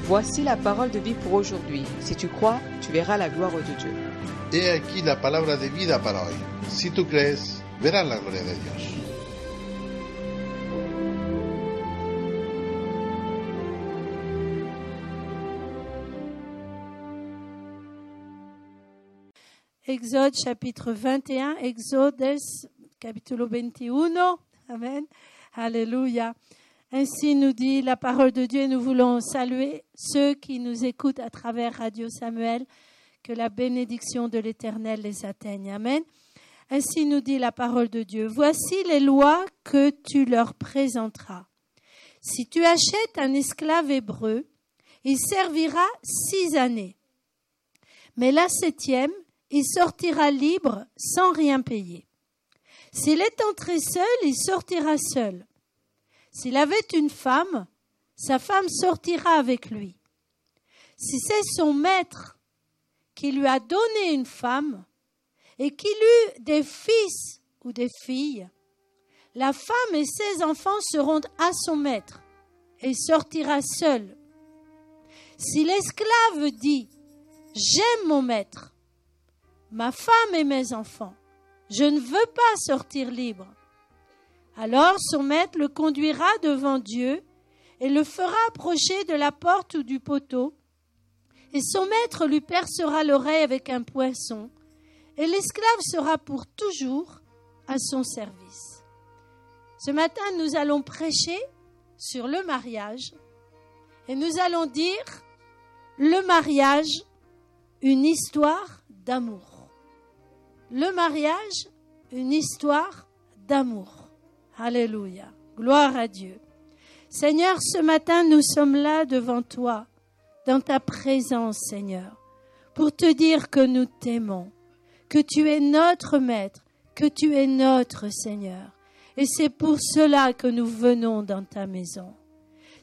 Voici la parole de vie pour aujourd'hui. Si tu crois, tu verras la gloire de Dieu. He aquí la palabra de vida para hoy. Si tú crees, verás la gloria de Dios. Exode chapitre 21, Exodes capítulo 21, Amen, Alléluia. Ainsi nous dit la parole de Dieu, nous voulons saluer ceux qui nous écoutent à travers Radio Samuel, que la bénédiction de l'Éternel les atteigne, Amen. Ainsi nous dit la parole de Dieu, voici les lois que tu leur présenteras. Si tu achètes un esclave hébreu, il servira 6 années, mais la 7e, il sortira libre sans rien payer. S'il est entré seul, il sortira seul. S'il avait une femme, sa femme sortira avec lui. Si c'est son maître qui lui a donné une femme et qu'il eut des fils ou des filles, la femme et ses enfants seront à son maître et sortira seul. Si l'esclave dit « J'aime mon maître », ma femme et mes enfants, je ne veux pas sortir libre. Alors son maître le conduira devant Dieu et le fera approcher de la porte ou du poteau. Et son maître lui percera l'oreille avec un poinçon. Et l'esclave sera pour toujours à son service. Ce matin, nous allons prêcher sur le mariage. Et nous allons dire, le mariage, une histoire d'amour. Le mariage, une histoire d'amour. Alléluia. Gloire à Dieu. Seigneur, ce matin, nous sommes là devant toi, dans ta présence, Seigneur, pour te dire que nous t'aimons, que tu es notre Maître, que tu es notre Seigneur. Et c'est pour cela que nous venons dans ta maison.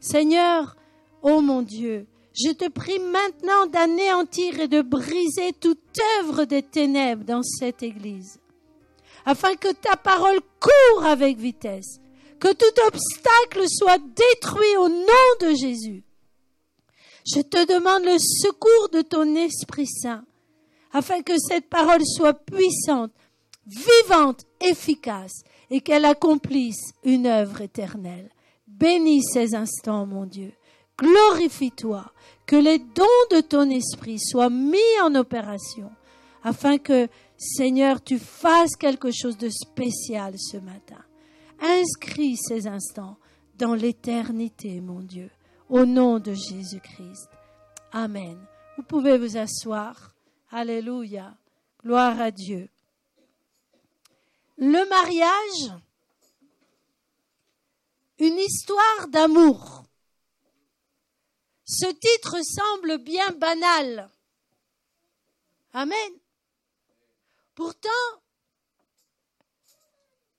Seigneur, ô mon Dieu, je te prie maintenant d'anéantir et de briser toute œuvre des ténèbres dans cette église, afin que ta parole court avec vitesse, que tout obstacle soit détruit au nom de Jésus. Je te demande le secours de ton Esprit Saint, afin que cette parole soit puissante, vivante, efficace, et qu'elle accomplisse une œuvre éternelle. Bénis ces instants, mon Dieu. Glorifie-toi, que les dons de ton esprit soient mis en opération, afin que, Seigneur, tu fasses quelque chose de spécial ce matin. Inscris ces instants dans l'éternité, mon Dieu, au nom de Jésus-Christ. Amen. Vous pouvez vous asseoir. Alléluia. Gloire à Dieu. Le mariage, une histoire d'amour. Ce titre semble bien banal. Amen. Pourtant,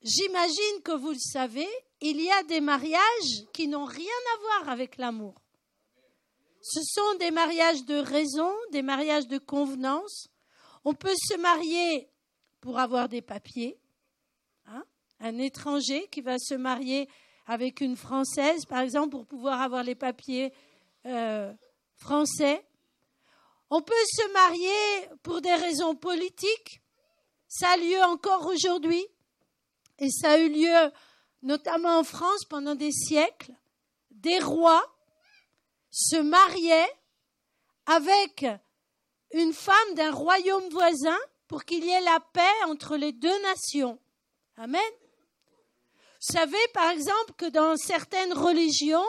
j'imagine que vous le savez, il y a des mariages qui n'ont rien à voir avec l'amour. Ce sont des mariages de raison, des mariages de convenance. On peut se marier pour avoir des papiers. Un étranger qui va se marier avec une Française, par exemple, pour pouvoir avoir les papiers français. On peut se marier pour des raisons politiques. Ça a lieu encore aujourd'hui. Et ça a eu lieu notamment en France pendant des siècles. Des rois se mariaient avec une femme d'un royaume voisin pour qu'il y ait la paix entre les deux nations. Amen. Vous savez, par exemple, que dans certaines religions,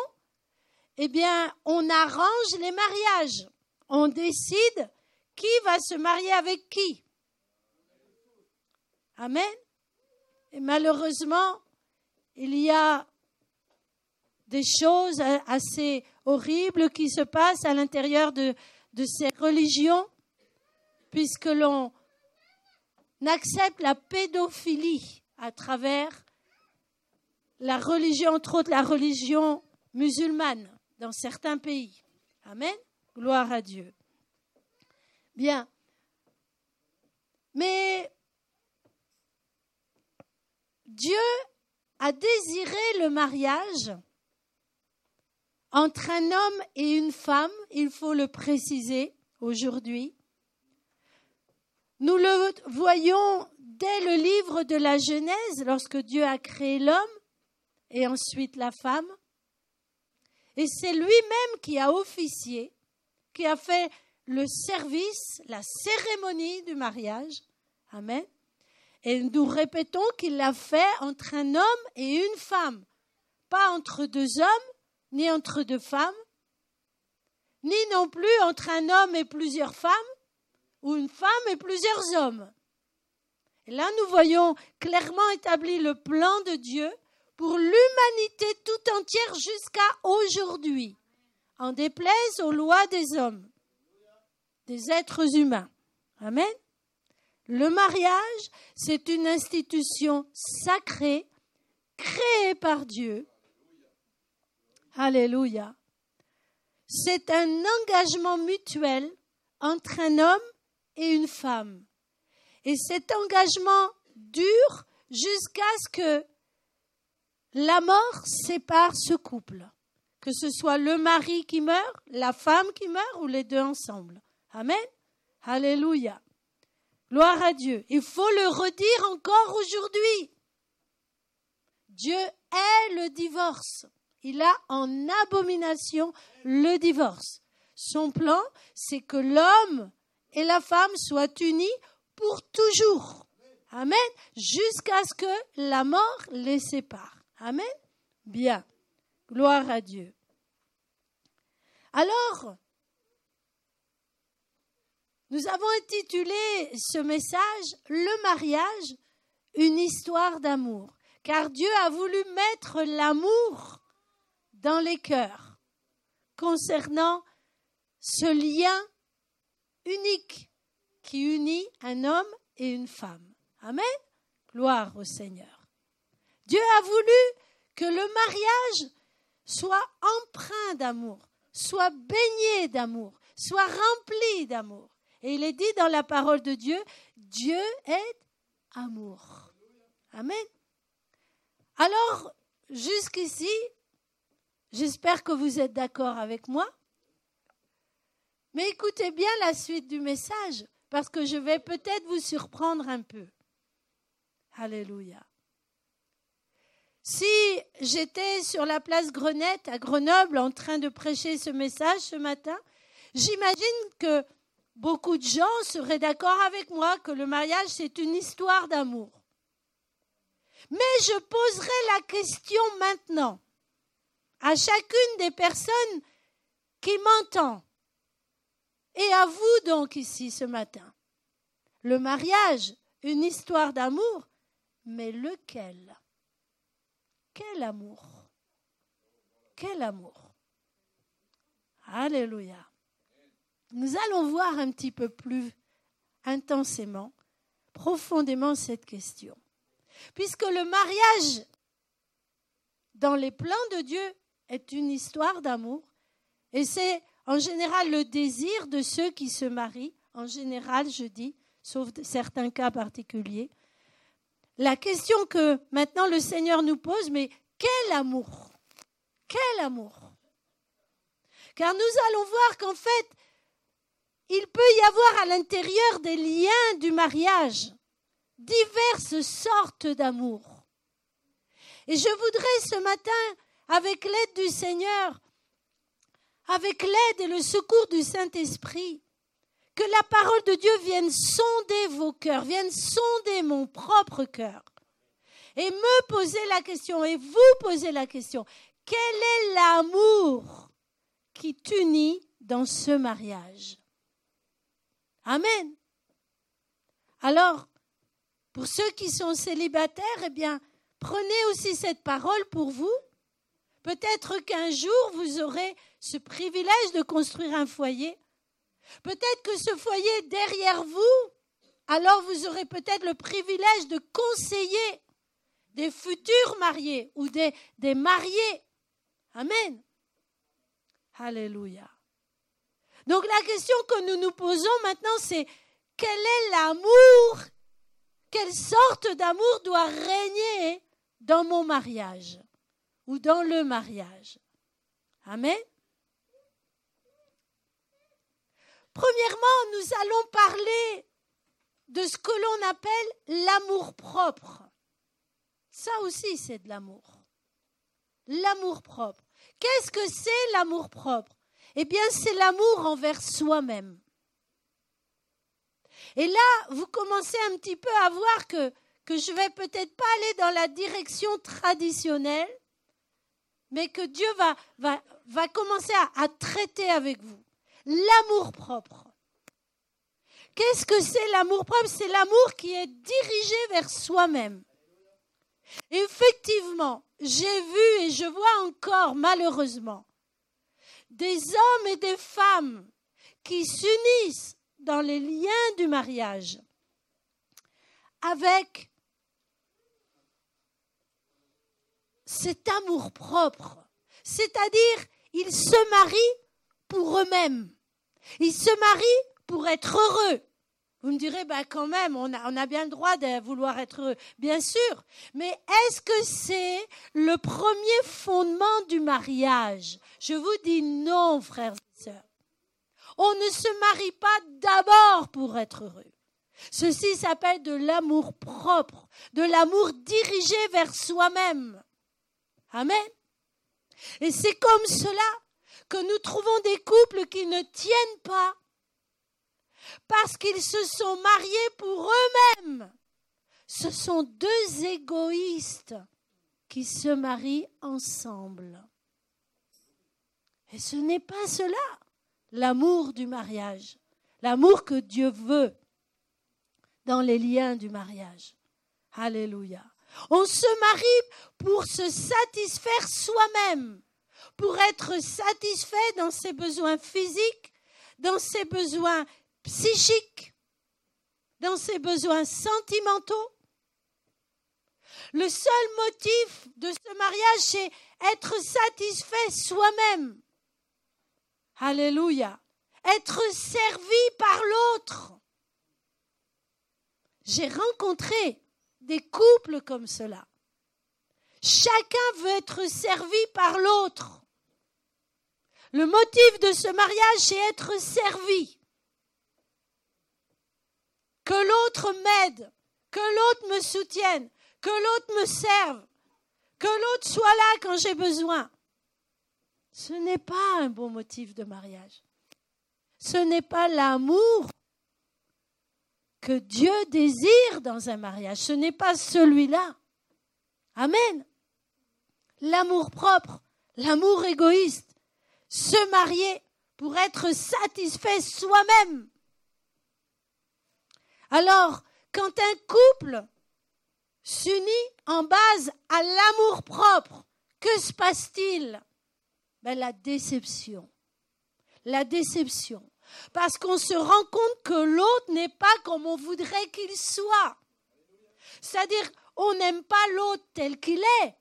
on arrange les mariages. On décide qui va se marier avec qui. Amen. Et malheureusement, il y a des choses assez horribles qui se passent à l'intérieur de ces religions, puisque l'on accepte la pédophilie à travers la religion, entre autres la religion musulmane, dans certains pays. Amen. Gloire à Dieu. Bien. Mais Dieu a désiré le mariage entre un homme et une femme, il faut le préciser aujourd'hui. Nous le voyons dès le livre de la Genèse, lorsque Dieu a créé l'homme et ensuite la femme. Et c'est lui-même qui a officié, qui a fait le service, la cérémonie du mariage. Amen. Et nous répétons qu'il l'a fait entre un homme et une femme. Pas entre deux hommes, ni entre deux femmes, ni non plus entre un homme et plusieurs femmes, ou une femme et plusieurs hommes. Et là, nous voyons clairement établi le plan de Dieu pour l'humanité tout entière jusqu'à aujourd'hui, en déplaise aux lois des hommes, des êtres humains. Amen. Le mariage, c'est une institution sacrée, créée par Dieu. Alléluia. C'est un engagement mutuel entre un homme et une femme. Et cet engagement dure jusqu'à ce que la mort sépare ce couple. Que ce soit le mari qui meurt, la femme qui meurt ou les deux ensemble. Amen. Alléluia. Gloire à Dieu. Il faut le redire encore aujourd'hui. Dieu est le divorce. Il a en abomination le divorce. Son plan, c'est que l'homme et la femme soient unis pour toujours. Amen. Jusqu'à ce que la mort les sépare. Amen. Bien. Gloire à Dieu. Alors, nous avons intitulé ce message « Le mariage, une histoire d'amour ». Car Dieu a voulu mettre l'amour dans les cœurs concernant ce lien unique qui unit un homme et une femme. Amen. Gloire au Seigneur. Dieu a voulu que le mariage soit empreint d'amour, soit baigné d'amour, soit rempli d'amour. Et il est dit dans la parole de Dieu, Dieu est amour. Amen. Alors, jusqu'ici, j'espère que vous êtes d'accord avec moi. Mais écoutez bien la suite du message, parce que je vais peut-être vous surprendre un peu. Alléluia. Si j'étais sur la place Grenette à Grenoble en train de prêcher ce message ce matin, j'imagine que beaucoup de gens seraient d'accord avec moi que le mariage, c'est une histoire d'amour. Mais je poserai la question maintenant à chacune des personnes qui m'entend et à vous donc ici ce matin. Le mariage, une histoire d'amour, mais lequel ? Quel amour ? Quel amour ? Alléluia. Nous allons voir un petit peu plus intensément, profondément cette question. Puisque le mariage, dans les plans de Dieu, est une histoire d'amour, et c'est en général le désir de ceux qui se marient, en général je dis, sauf certains cas particuliers. La question que maintenant le Seigneur nous pose, mais quel amour ? Quel amour ? Car nous allons voir qu'en fait, il peut y avoir à l'intérieur des liens du mariage diverses sortes d'amour. Et je voudrais ce matin, avec l'aide du Seigneur, avec l'aide et le secours du Saint-Esprit, que la parole de Dieu vienne sonder vos cœurs, vienne sonder mon propre cœur, et me poser la question, et vous poser la question, quel est l'amour qui t'unit dans ce mariage ? Amen. Alors, pour ceux qui sont célibataires, eh bien, prenez aussi cette parole pour vous. Peut-être qu'un jour, vous aurez ce privilège de construire un foyer. Peut-être que ce foyer est derrière vous. Alors, vous aurez peut-être le privilège de conseiller des futurs mariés ou des mariés. Amen. Alléluia. Donc, la question que nous nous posons maintenant, c'est quel est l'amour ? Quelle sorte d'amour doit régner dans mon mariage ou dans le mariage ? Amen. Premièrement, nous allons parler de ce que l'on appelle l'amour-propre. Ça aussi, c'est de l'amour. L'amour-propre. Qu'est-ce que c'est l'amour-propre? Eh bien, c'est l'amour envers soi-même. Et là, vous commencez un petit peu à voir que je ne vais peut-être pas aller dans la direction traditionnelle, mais que Dieu va commencer à traiter avec vous. L'amour-propre. Qu'est-ce que c'est l'amour-propre? C'est l'amour qui est dirigé vers soi-même. Effectivement, j'ai vu et je vois encore, malheureusement, des hommes et des femmes qui s'unissent dans les liens du mariage avec cet amour-propre. C'est-à-dire, ils se marient pour eux-mêmes. Ils se marient pour être heureux. Vous me direz, quand même, on a bien le droit de vouloir être heureux. Bien sûr. Mais est-ce que c'est le premier fondement du mariage? Je vous dis non, frères et sœurs. On ne se marie pas d'abord pour être heureux. Ceci s'appelle de l'amour propre, de l'amour dirigé vers soi-même. Amen. Et c'est comme cela que nous trouvons des couples qui ne tiennent pas parce qu'ils se sont mariés pour eux-mêmes. Ce sont deux égoïstes qui se marient ensemble. Et ce n'est pas cela, l'amour du mariage, l'amour que Dieu veut dans les liens du mariage. Alléluia. On se marie pour se satisfaire soi-même, pour être satisfait dans ses besoins physiques, dans ses besoins psychiques, dans ses besoins sentimentaux. Le seul motif de ce mariage, c'est être satisfait soi-même. Alléluia. Être servi par l'autre. J'ai rencontré des couples comme cela. Chacun veut être servi par l'autre. Le motif de ce mariage, c'est être servi. Que l'autre m'aide, que l'autre me soutienne, que l'autre me serve, que l'autre soit là quand j'ai besoin. Ce n'est pas un bon motif de mariage. Ce n'est pas l'amour que Dieu désire dans un mariage. Ce n'est pas celui-là. Amen. L'amour propre, l'amour égoïste, se marier pour être satisfait soi-même. Alors, quand un couple s'unit en base à l'amour propre, que se passe-t-il? La déception. La déception. Parce qu'on se rend compte que l'autre n'est pas comme on voudrait qu'il soit. C'est-à-dire, on n'aime pas l'autre tel qu'il est,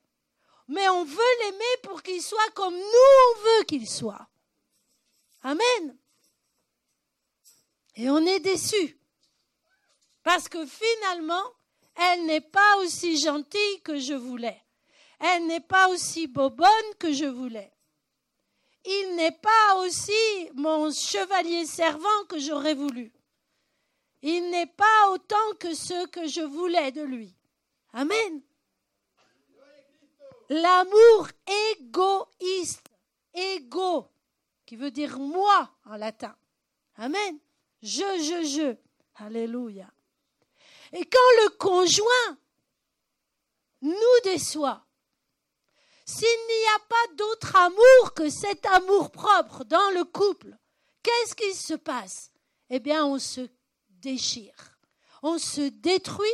mais on veut l'aimer pour qu'il soit comme nous, on veut qu'il soit. Amen. Et on est déçu. Parce que finalement, elle n'est pas aussi gentille que je voulais. Elle n'est pas aussi bobonne que je voulais. Il n'est pas aussi mon chevalier servant que j'aurais voulu. Il n'est pas autant que ce que je voulais de lui. Amen. L'amour égoïste, égo, qui veut dire moi en latin. Amen. Je. Alléluia. Et quand le conjoint nous déçoit, s'il n'y a pas d'autre amour que cet amour propre dans le couple, qu'est-ce qui se passe? Eh bien, on se déchire, on se détruit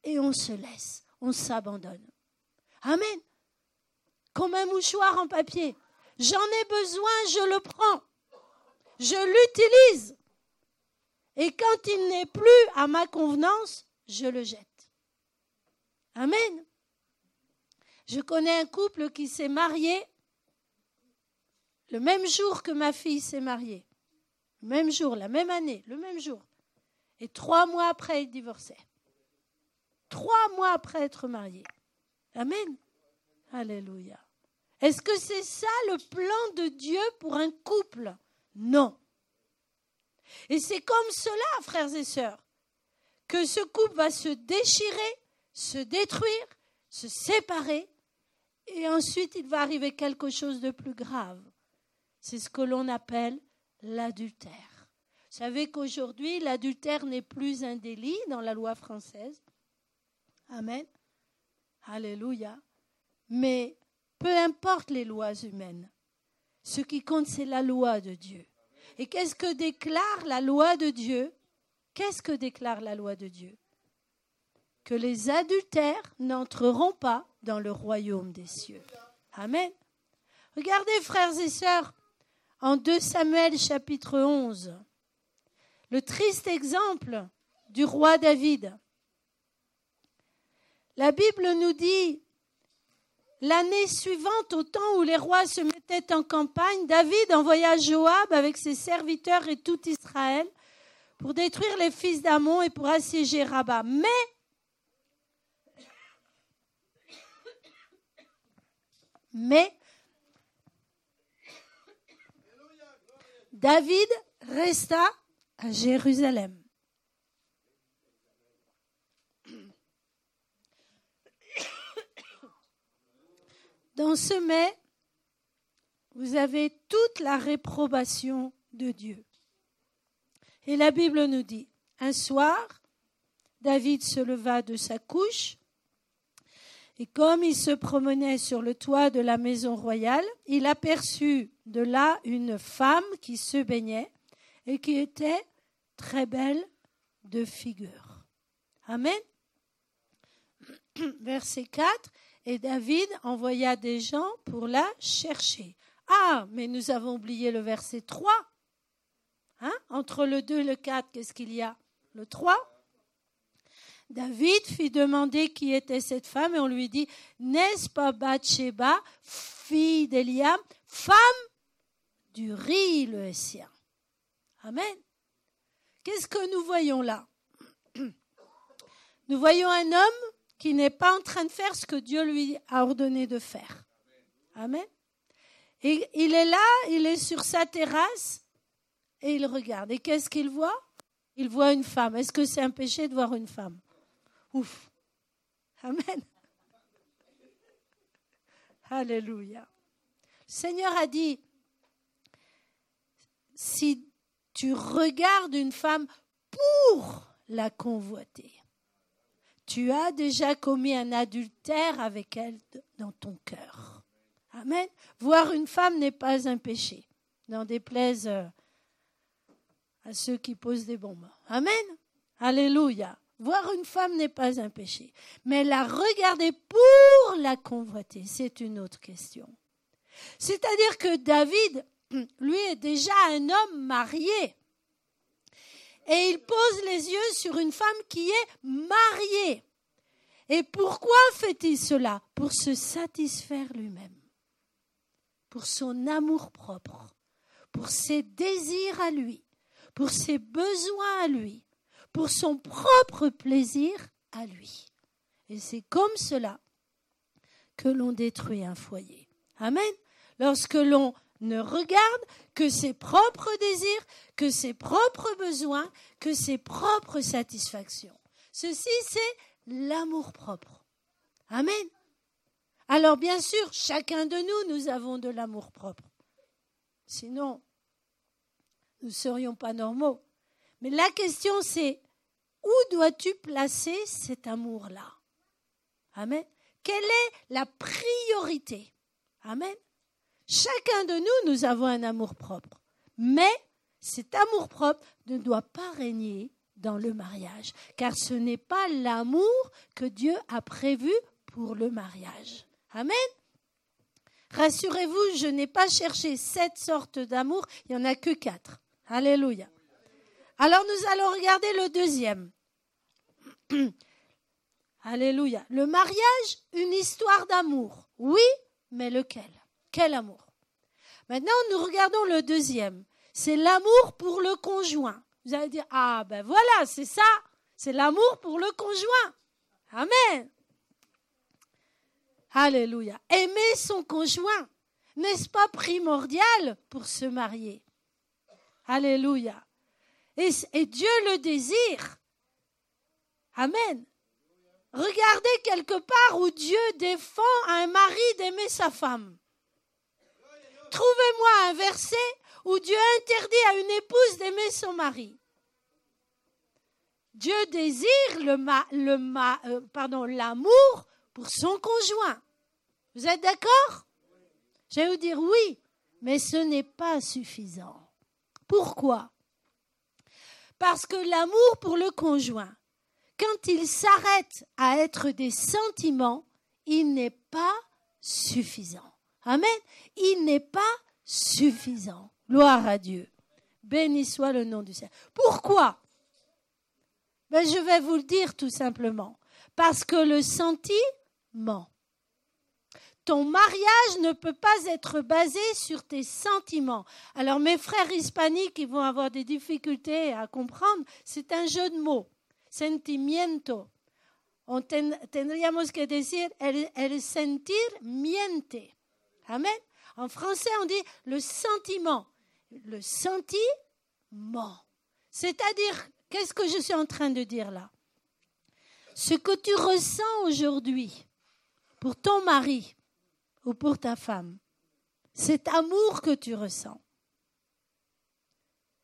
et on se laisse, on s'abandonne. Amen. Comme un mouchoir en papier. J'en ai besoin, je le prends. Je l'utilise. Et quand il n'est plus à ma convenance, je le jette. Amen. Je connais un couple qui s'est marié le même jour que ma fille s'est mariée. Le même jour, la même année, le même jour. Et 3 mois après, ils divorçaient. 3 mois après être mariés. Amen. Alléluia. Est-ce que c'est ça le plan de Dieu pour un couple? Non. Et c'est comme cela, frères et sœurs, que ce couple va se déchirer, se détruire, se séparer, et ensuite il va arriver quelque chose de plus grave. C'est ce que l'on appelle l'adultère. Vous savez qu'aujourd'hui, l'adultère n'est plus un délit dans la loi française. Amen. Alléluia. Mais peu importe les lois humaines, ce qui compte, c'est la loi de Dieu. Et qu'est-ce que déclare la loi de Dieu? Qu'est-ce que déclare la loi de Dieu? Que les adultères n'entreront pas dans le royaume des cieux. Amen. Regardez, frères et sœurs, en 2 Samuel chapitre 11, le triste exemple du roi David. La Bible nous dit, l'année suivante, au temps où les rois se mettaient en campagne, David envoya Joab avec ses serviteurs et tout Israël pour détruire les fils d'Ammon et pour assiéger Rabat. Mais David resta à Jérusalem. Dans ce mais, vous avez toute la réprobation de Dieu. Et la Bible nous dit, un soir, David se leva de sa couche, et comme il se promenait sur le toit de la maison royale, il aperçut de là une femme qui se baignait et qui était très belle de figure. Amen. Verset 4. Et David envoya des gens pour la chercher. Ah, mais nous avons oublié le verset 3. Entre le 2 et le 4, qu'est-ce qu'il y a? Le 3. David fit demander qui était cette femme et on lui dit, n'est-ce pas Bathsheba, fille d'Eliam, femme d'Uri le Hessien? Amen. Qu'est-ce que nous voyons là? Nous voyons un homme qui n'est pas en train de faire ce que Dieu lui a ordonné de faire. Amen. Et il est là, il est sur sa terrasse et il regarde. Et qu'est-ce qu'il voit? Il voit une femme. Est-ce que c'est un péché de voir une femme? Ouf. Amen. Alléluia. Le Seigneur a dit, si tu regardes une femme pour la convoiter, tu as déjà commis un adultère avec elle dans ton cœur. Amen. Voir une femme n'est pas un péché. N'en déplaise à ceux qui posent des bombes. Amen. Alléluia. Voir une femme n'est pas un péché. Mais la regarder pour la convoiter, c'est une autre question. C'est-à-dire que David, lui, est déjà un homme marié. Et il pose les yeux sur une femme qui est mariée. Et pourquoi fait-il cela? Pour se satisfaire lui-même, pour son amour-propre, pour ses désirs à lui, pour ses besoins à lui, pour son propre plaisir à lui. Et c'est comme cela que l'on détruit un foyer. Amen. Lorsque l'on ne regarde que ses propres désirs, que ses propres besoins, que ses propres satisfactions. Ceci, c'est l'amour-propre. Amen. Alors, bien sûr, chacun de nous, nous avons de l'amour-propre. Sinon, nous ne serions pas normaux. Mais la question, c'est, où dois-tu placer cet amour-là? Amen. Quelle est la priorité? Amen. Chacun de nous, nous avons un amour-propre. Mais cet amour-propre ne doit pas régner dans le mariage, car ce n'est pas l'amour que Dieu a prévu pour le mariage. Amen. Rassurez-vous, je n'ai pas cherché 7 sortes d'amour, il n'y en a que 4. Alléluia. Alors nous allons regarder le deuxième. Alléluia. Le mariage, une histoire d'amour. Oui, mais lequel? Quel amour? Maintenant, nous regardons le deuxième. C'est l'amour pour le conjoint. Vous allez dire, ah ben voilà, c'est ça. C'est l'amour pour le conjoint. Amen. Alléluia. Aimer son conjoint. n'est-ce pas primordial pour se marier? Alléluia. Et Dieu le désire. Amen. Regardez quelque part où Dieu défend à un mari d'aimer sa femme. Trouvez-moi un verset où Dieu interdit à une épouse d'aimer son mari. Dieu désire l'amour pour son conjoint. Vous êtes d'accord? Je vais vous dire oui, mais ce n'est pas suffisant. Pourquoi? Parce que l'amour pour le conjoint, quand il s'arrête à être des sentiments, il n'est pas suffisant. Amen. Il n'est pas suffisant. Gloire à Dieu. Béni soit le nom du Seigneur. Pourquoi? Je vais vous le dire tout simplement. Parce que le sentiment, ton mariage ne peut pas être basé sur tes sentiments. Alors mes frères hispaniques, ils vont avoir des difficultés à comprendre. C'est un jeu de mots. Sentimiento. Tendríamos que decir el sentir miente. Amen. En français, on dit le sentiment. Le sentiment. C'est-à-dire, qu'est-ce que je suis en train de dire là? Ce que tu ressens aujourd'hui pour ton mari ou pour ta femme, cet amour que tu ressens,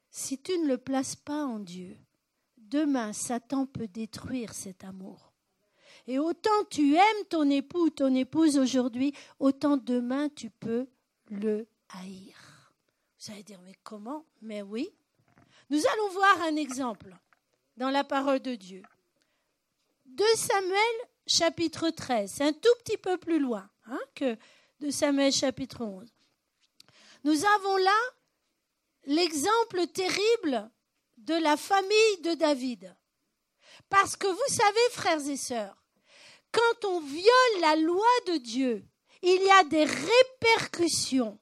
si tu ne le places pas en Dieu, demain, Satan peut détruire cet amour. Et autant tu aimes ton époux ou ton épouse aujourd'hui, autant demain tu peux le haïr. Vous allez dire, mais comment? Mais oui. Nous allons voir un exemple dans la parole de Dieu. 2 Samuel, chapitre 13. C'est un tout petit peu plus loin que 2 Samuel, chapitre 11. Nous avons là l'exemple terrible de la famille de David. Parce que vous savez, frères et sœurs, quand on viole la loi de Dieu, il y a des répercussions,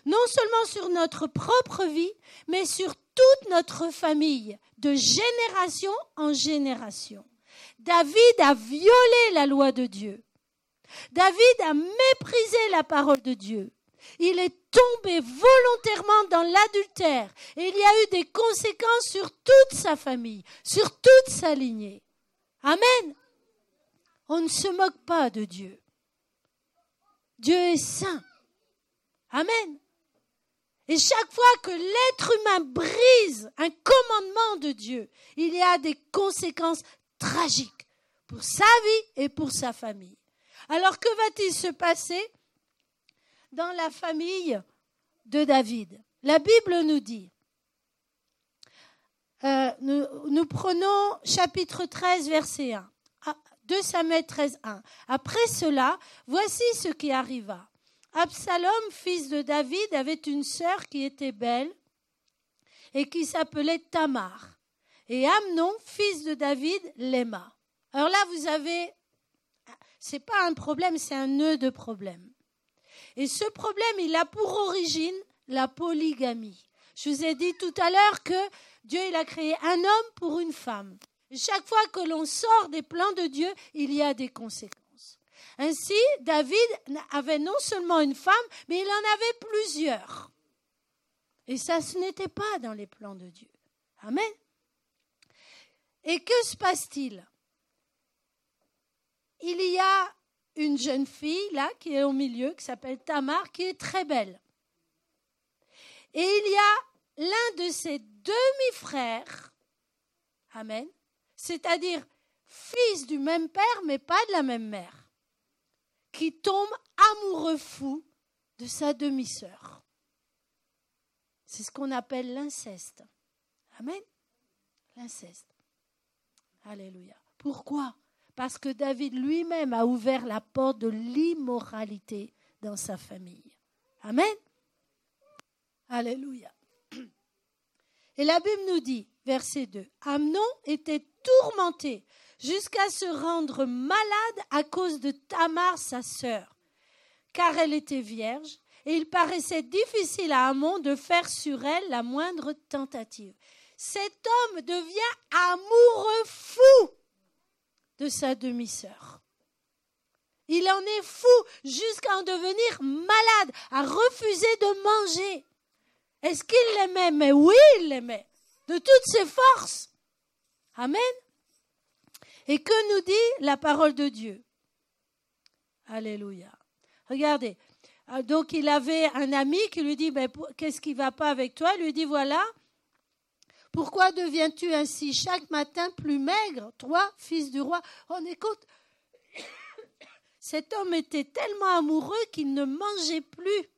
non seulement sur notre propre vie, mais sur toute notre famille, de génération en génération. David a violé la loi de Dieu. David a méprisé la parole de Dieu. Il est tombé volontairement dans l'adultère et il y a eu des conséquences sur toute sa famille, sur toute sa lignée. Amen. On ne se moque pas de Dieu. Dieu est saint. Amen. Et chaque fois que l'être humain brise un commandement de Dieu, il y a des conséquences tragiques pour sa vie et pour sa famille. Alors que va-t-il se passer dans la famille de David? La Bible nous dit, nous prenons chapitre 13, verset 1. 2 Samuel 13, 1. Après cela, voici ce qui arriva. Absalom, fils de David, avait une sœur qui était belle et qui s'appelait Tamar. Et Amnon, fils de David, l'aima. Alors là, vous avez, c'est pas un problème, c'est un nœud de problème. Et ce problème, il a pour origine la polygamie. Je vous ai dit tout à l'heure que Dieu, il a créé un homme pour une femme. Et chaque fois que l'on sort des plans de Dieu, il y a des conséquences. Ainsi, David avait non seulement une femme, mais il en avait plusieurs. Et ça, ce n'était pas dans les plans de Dieu. Amen. Et que se passe-t-il? Il y a une jeune fille, là, qui est au milieu, qui s'appelle Tamar, qui est très belle. Et il y a l'un de ses demi-frères, amen, c'est-à-dire fils du même père, mais pas de la même mère, qui tombe amoureux fou de sa demi-sœur. C'est ce qu'on appelle l'inceste. Amen. L'inceste. Alléluia. Pourquoi? Parce que David lui-même a ouvert la porte de l'immoralité dans sa famille. Amen. Alléluia. Et la Bible nous dit, verset 2, Amnon était tourmenté jusqu'à se rendre malade à cause de Tamar, sa sœur, car elle était vierge, et il paraissait difficile à Amnon de faire sur elle la moindre tentative. Cet homme devient amoureux fou de sa demi-sœur. Il en est fou jusqu'à en devenir malade, à refuser de manger. Est-ce qu'il l'aimait? Mais oui, il l'aimait. De toutes ses forces. Amen. Et que nous dit la parole de Dieu? Alléluia. Regardez. Donc, il avait un ami qui lui dit, qu'est-ce qui ne va pas avec toi? Il lui dit, voilà, pourquoi deviens-tu ainsi chaque matin plus maigre, toi, fils du roi? On écoute. Cet homme était tellement amoureux qu'il ne mangeait plus.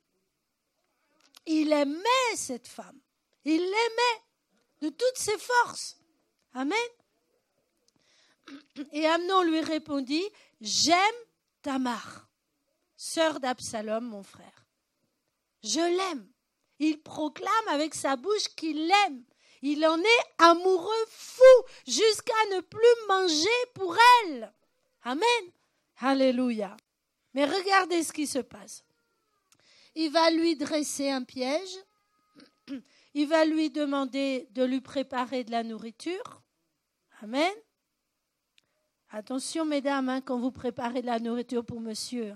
Il aimait cette femme. Il l'aimait de toutes ses forces. Amen. Et Amnon lui répondit, j'aime Tamar, sœur d'Absalom, mon frère. Je l'aime. Il proclame avec sa bouche qu'il l'aime. Il en est amoureux fou jusqu'à ne plus manger pour elle. Amen. Alléluia. Mais regardez ce qui se passe. Il va lui dresser un piège. Il va lui demander de lui préparer de la nourriture. Amen. Attention, mesdames, quand vous préparez de la nourriture pour monsieur.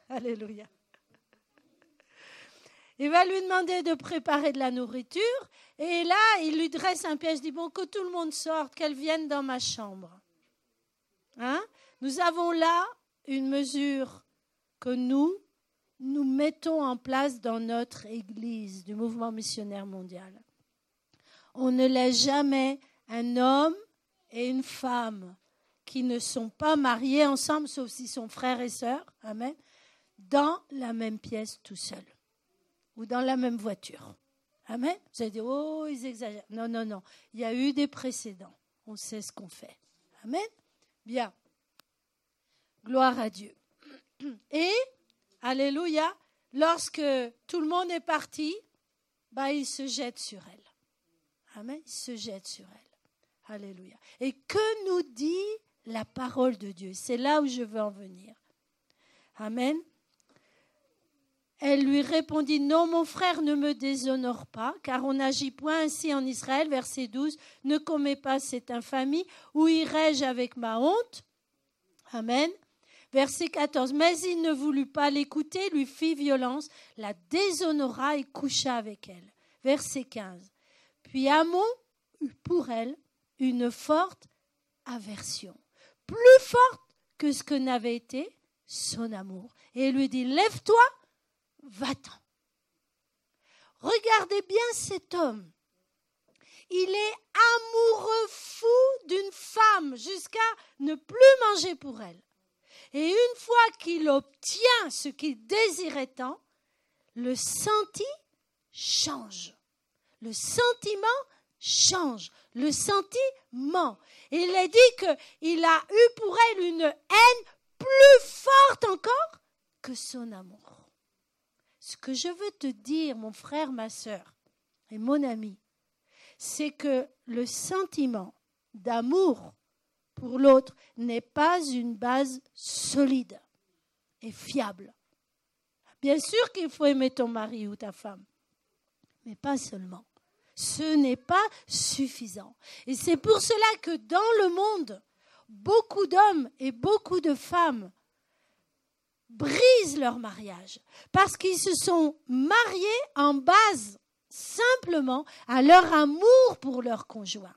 Alléluia. Il va lui demander de préparer de la nourriture. Et là, il lui dresse un piège. Il dit, bon, que tout le monde sorte, qu'elle vienne dans ma chambre. Nous avons là une mesure que nous mettons en place dans notre Église du mouvement missionnaire mondial. On ne laisse jamais un homme et une femme qui ne sont pas mariés ensemble, sauf s'ils sont frères et sœurs, amen, dans la même pièce tout seuls ou dans la même voiture. Amen. Vous allez dire, oh, ils exagèrent. Non. Il y a eu des précédents. On sait ce qu'on fait. Amen. Bien. Gloire à Dieu. Et, alléluia, lorsque tout le monde est parti, il se jette sur elle. Amen. Il se jette sur elle. Alléluia. Et que nous dit la parole de Dieu? C'est là où je veux en venir. Amen. Elle lui répondit, non, mon frère, ne me déshonore pas, car on n'agit point ainsi en Israël. Verset 12, ne commets pas cette infamie. Où irai-je avec ma honte? Amen. Verset 14, mais il ne voulut pas l'écouter, lui fit violence, la déshonora et coucha avec elle. Verset 15, puis Amnon eut pour elle une forte aversion, plus forte que ce que n'avait été son amour. Et il lui dit, lève-toi, va-t'en. Regardez bien cet homme. Il est amoureux fou d'une femme jusqu'à ne plus manger pour elle. Et une fois qu'il obtient ce qu'il désirait tant, le senti change. Le sentiment change. Le sentiment. Et il est dit qu'il a eu pour elle une haine plus forte encore que son amour. Ce que je veux te dire, mon frère, ma sœur et mon ami, c'est que le sentiment d'amour pour l'autre n'est pas une base solide et fiable. Bien sûr qu'il faut aimer ton mari ou ta femme, mais pas seulement. Ce n'est pas suffisant. Et c'est pour cela que dans le monde, beaucoup d'hommes et beaucoup de femmes brisent leur mariage parce qu'ils se sont mariés en base simplement à leur amour pour leur conjoint.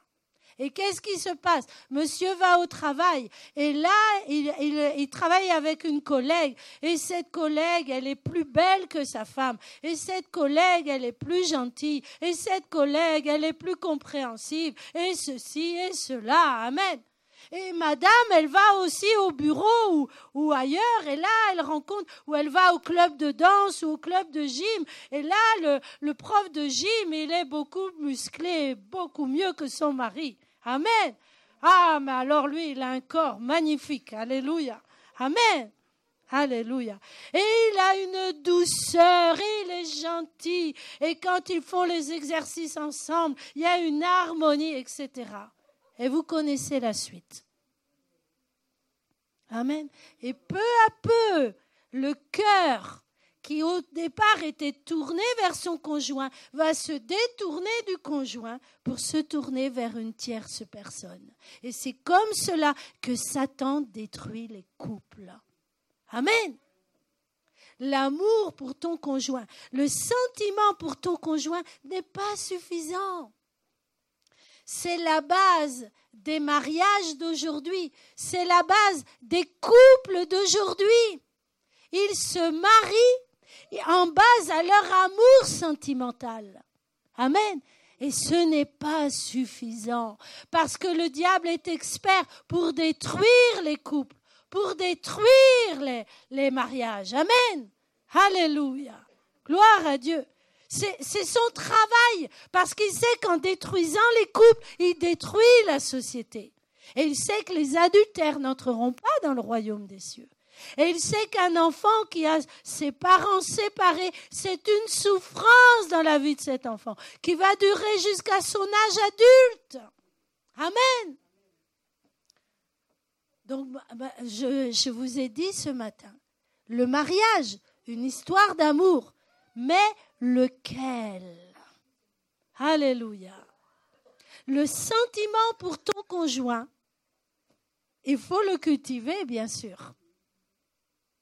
Et qu'est-ce qui se passe? Monsieur va au travail et là, il travaille avec une collègue. Et cette collègue, elle est plus belle que sa femme. Et cette collègue, elle est plus gentille. Et cette collègue, elle est plus compréhensive. Et ceci et cela. Amen. Et madame, elle va aussi au bureau ou ailleurs, et là, elle rencontre, ou elle va au club de danse ou au club de gym, et là, le prof de gym, il est beaucoup musclé, beaucoup mieux que son mari. Amen. Ah, mais alors lui, il a un corps magnifique. Alléluia. Amen. Alléluia. Et il a une douceur, et il est gentil, et quand ils font les exercices ensemble, il y a une harmonie, etc. Et vous connaissez la suite. Amen. Et peu à peu, le cœur qui au départ était tourné vers son conjoint va se détourner du conjoint pour se tourner vers une tierce personne. Et c'est comme cela que Satan détruit les couples. Amen. L'amour pour ton conjoint, le sentiment pour ton conjoint n'est pas suffisant. C'est la base des mariages d'aujourd'hui. C'est la base des couples d'aujourd'hui. Ils se marient en base à leur amour sentimental. Amen. Et ce n'est pas suffisant. Parce que le diable est expert pour détruire les couples, pour détruire les mariages. Amen. Alléluia. Gloire à Dieu. C'est son travail, parce qu'il sait qu'en détruisant les couples, il détruit la société. Et il sait que les adultères n'entreront pas dans le royaume des cieux. Et il sait qu'un enfant qui a ses parents séparés, c'est une souffrance dans la vie de cet enfant, qui va durer jusqu'à son âge adulte. Amen. Donc, je vous ai dit ce matin, le mariage, une histoire d'amour, mais lequel? Alléluia. Le sentiment pour ton conjoint, il faut le cultiver, bien sûr.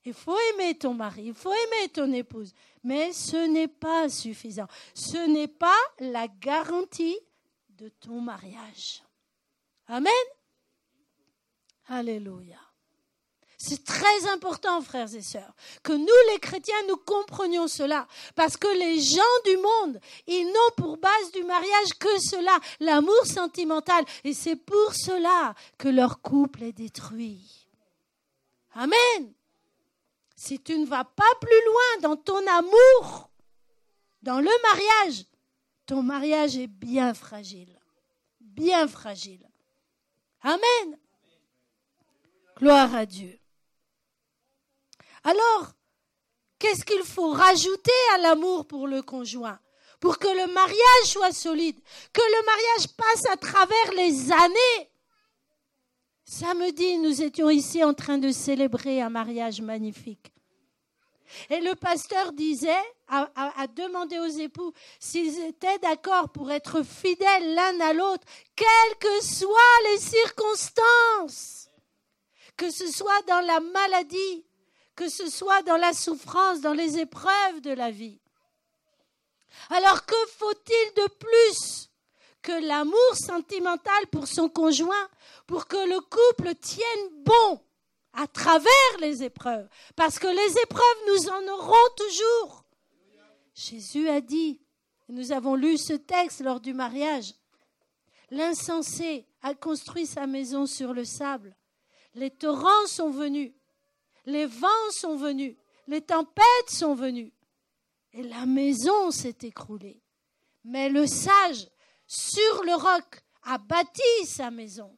Il faut aimer ton mari, il faut aimer ton épouse, mais ce n'est pas suffisant. Ce n'est pas la garantie de ton mariage. Amen. Alléluia. C'est très important, frères et sœurs, que nous, les chrétiens, nous comprenions cela. Parce que les gens du monde, ils n'ont pour base du mariage que cela, l'amour sentimental. Et c'est pour cela que leur couple est détruit. Amen. Si tu ne vas pas plus loin dans ton amour, dans le mariage, ton mariage est bien fragile. Bien fragile. Amen. Gloire à Dieu. Alors, qu'est-ce qu'il faut rajouter à l'amour pour le conjoint, pour que le mariage soit solide, que le mariage passe à travers les années? Samedi, nous étions ici en train de célébrer un mariage magnifique. Et le pasteur disait, a demandé aux époux s'ils étaient d'accord pour être fidèles l'un à l'autre, quelles que soient les circonstances, que ce soit dans la maladie, que ce soit dans la souffrance, dans les épreuves de la vie. Alors que faut-il de plus que l'amour sentimental pour son conjoint, pour que le couple tienne bon à travers les épreuves? Parce que les épreuves, nous en aurons toujours. Jésus a dit, nous avons lu ce texte lors du mariage, l'insensé a construit sa maison sur le sable. Les torrents sont venus. Les vents sont venus, les tempêtes sont venues, et la maison s'est écroulée. Mais le sage, sur le roc, a bâti sa maison.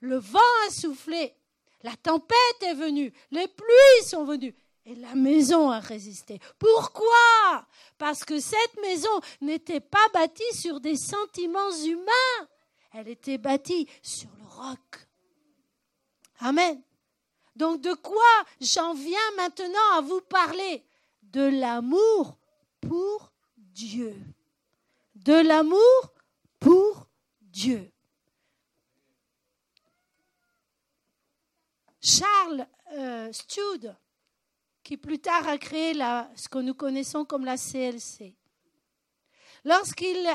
Le vent a soufflé, la tempête est venue, les pluies sont venues, et la maison a résisté. Pourquoi? Parce que cette maison n'était pas bâtie sur des sentiments humains, elle était bâtie sur le roc. Amen. Donc de quoi j'en viens maintenant à vous parler? De l'amour pour Dieu. De l'amour pour Dieu. Charles Stewart, qui plus tard a créé ce que nous connaissons comme la CLC, lorsqu'il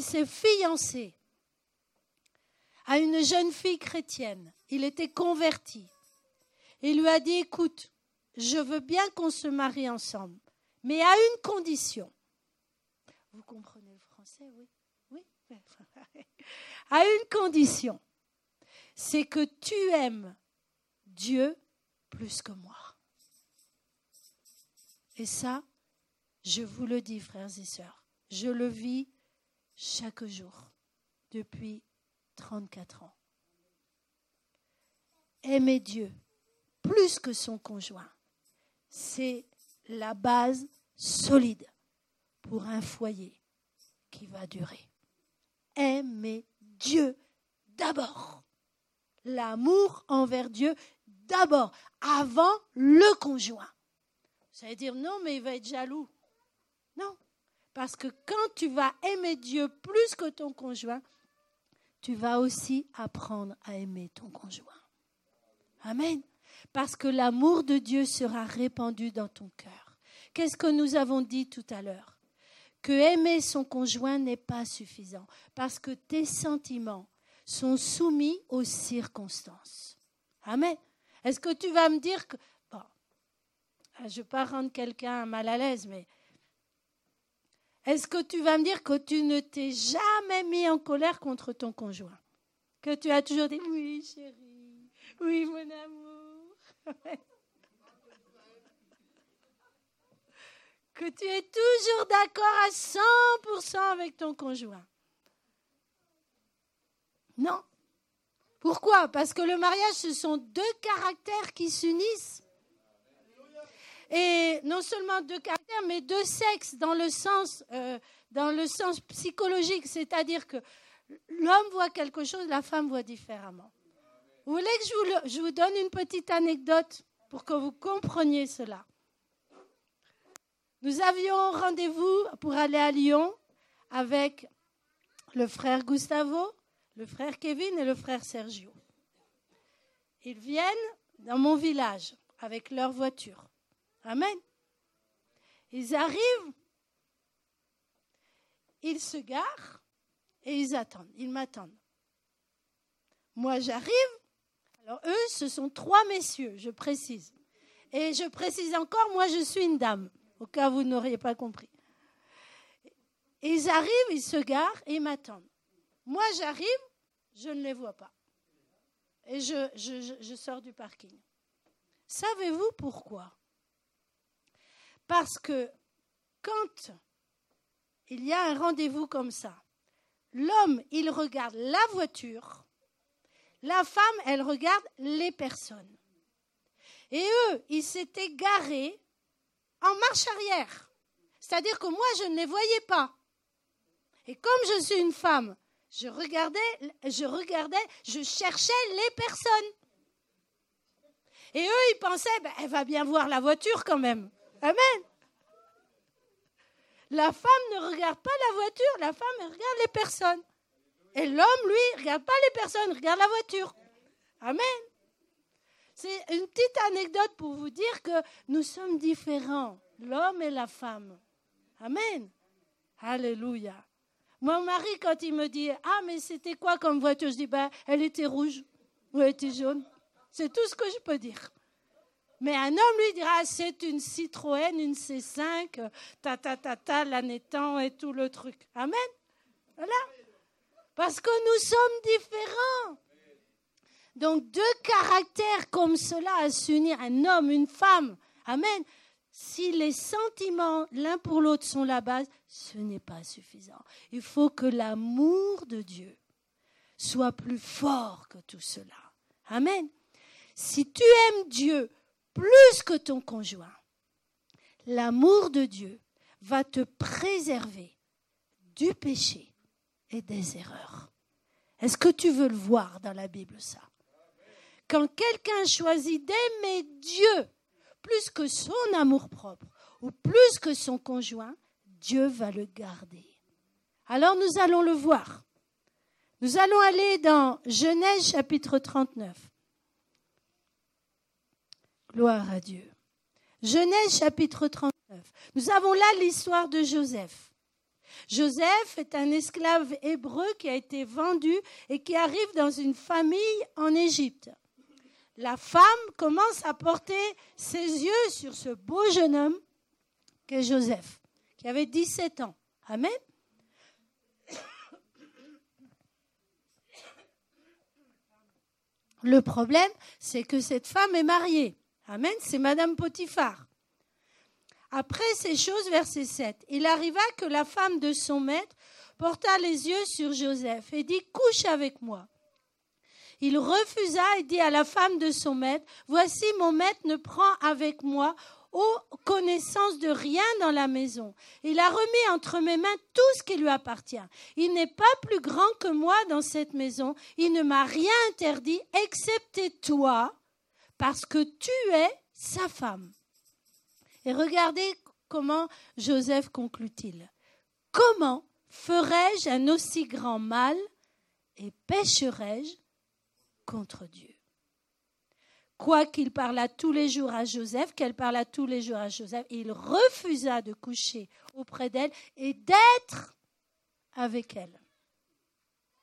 s'est fiancé à une jeune fille chrétienne, il était converti. Il lui a dit, écoute, je veux bien qu'on se marie ensemble, mais à une condition. Vous comprenez le français, oui? Oui. À une condition, c'est que tu aimes Dieu plus que moi. Et ça, je vous le dis, frères et sœurs, je le vis chaque jour depuis 34 ans. Aimer Dieu plus que son conjoint, c'est la base solide pour un foyer qui va durer. Aimer Dieu d'abord. L'amour envers Dieu d'abord, avant le conjoint. Vous allez dire, non, mais il va être jaloux. Non, parce que quand tu vas aimer Dieu plus que ton conjoint, tu vas aussi apprendre à aimer ton conjoint. Amen. parce que l'amour de Dieu sera répandu dans ton cœur. Qu'est-ce que nous avons dit tout à l'heure? Que aimer son conjoint n'est pas suffisant, parce que tes sentiments sont soumis aux circonstances. Amen. Est-ce que tu vas me dire que... Bon, je ne vais pas rendre quelqu'un mal à l'aise, mais... Est-ce que tu vas me dire que tu ne t'es jamais mis en colère contre ton conjoint? Que tu as toujours dit, oui chérie, oui mon amour. Que tu es toujours d'accord à 100% avec ton conjoint. Non. Pourquoi? Parce que le mariage, ce sont deux caractères qui s'unissent. Et non seulement deux caractères, mais deux sexes dans le sens psychologique. C'est-à-dire que l'homme voit quelque chose, la femme voit différemment. Vous voulez que je vous donne une petite anecdote pour que vous compreniez cela? Nous avions rendez-vous pour aller à Lyon avec le frère Gustavo, le frère Kevin et le frère Sergio. Ils viennent dans mon village avec leur voiture. Amen. Ils arrivent, ils se garent et ils attendent, ils m'attendent. Moi, j'arrive. Alors, eux, ce sont 3 messieurs, je précise. Et je précise encore, moi, je suis une dame, au cas où vous n'auriez pas compris. Et ils arrivent, ils se garent et ils m'attendent. Moi, j'arrive, je ne les vois pas. Et je sors du parking. Savez-vous pourquoi? Parce que quand il y a un rendez-vous comme ça, l'homme, il regarde la voiture, la femme, elle regarde les personnes. Et eux, ils s'étaient garés en marche arrière. C'est-à-dire que moi, je ne les voyais pas. Et comme je suis une femme, je regardais, je cherchais les personnes. Et eux, ils pensaient, elle va bien voir la voiture quand même. Amen. La femme ne regarde pas la voiture, la femme elle regarde les personnes. Et l'homme, lui, ne regarde pas les personnes, regarde la voiture. Amen. C'est une petite anecdote pour vous dire que nous sommes différents, l'homme et la femme. Amen. Alléluia. Mon mari, quand il me dit, mais c'était quoi comme voiture? Je dis, elle était rouge ou elle était jaune. C'est tout ce que je peux dire. Mais un homme, lui, dira, c'est une Citroën, une C5, l'annetant et tout le truc. Amen. Voilà. Parce que nous sommes différents. Donc, 2 caractères comme cela à s'unir, un homme, une femme. Amen. Si les sentiments l'un pour l'autre sont la base, ce n'est pas suffisant. Il faut que l'amour de Dieu soit plus fort que tout cela. Amen. Si tu aimes Dieu plus que ton conjoint, l'amour de Dieu va te préserver du péché et des erreurs. Est-ce que tu veux le voir dans la Bible, ça? Quand quelqu'un choisit d'aimer Dieu plus que son amour-propre ou plus que son conjoint, Dieu va le garder. Alors nous allons le voir. Nous allons aller dans Genèse chapitre 39. Gloire à Dieu. Genèse chapitre 39. Nous avons là l'histoire de Joseph. Joseph est un esclave hébreu qui a été vendu et qui arrive dans une famille en Égypte. La femme commence à porter ses yeux sur ce beau jeune homme qu'est Joseph, qui avait 17 ans. Amen. Le problème, c'est que cette femme est mariée. Amen, c'est Madame Potiphar. Après ces choses, verset 7, il arriva que la femme de son maître porta les yeux sur Joseph et dit, couche avec moi. Il refusa et dit à la femme de son maître, voici mon maître ne prend avec moi connaissance de rien dans la maison. Il a remis entre mes mains tout ce qui lui appartient. Il n'est pas plus grand que moi dans cette maison. Il ne m'a rien interdit, excepté toi, parce que tu es sa femme. Et regardez comment Joseph conclut-il. Comment ferais-je un aussi grand mal et pécherais-je contre Dieu? Quoiqu'il parlât tous les jours à Joseph, qu'elle parlât tous les jours à Joseph, il refusa de coucher auprès d'elle et d'être avec elle.